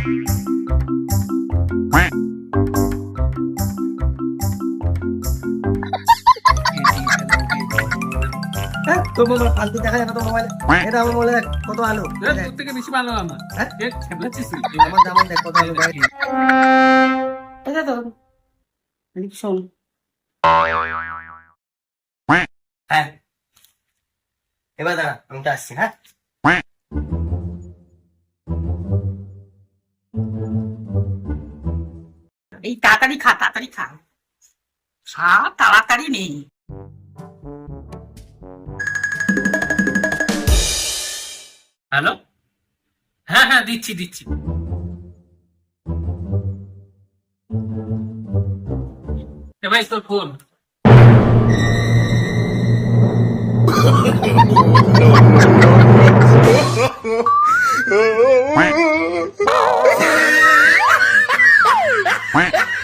তোর মোবাইল ফালতু দেখা যায় না, তোর মোবাইল এটা আমার মোবাইলে কত আলো তোর থেকে বেশি ভালো আমার। হ্যাঁ? খেপলাচ্ছিস তুই। আমার দাম দেখ কত আলো ভাই। এটা তো শোন। হ্যাঁ এবার দাঁড়া, আমি তো আসছি। হ্যাঁ এই তাড়াতাড়ি খা, তাড়াতাড়ি খা, খা তাড়াতাড়ি নেই। হ্যালো, হ্যাঁ হ্যাঁ দিচ্ছি দিচ্ছি। এ ভাই তোর ফোন। Quack.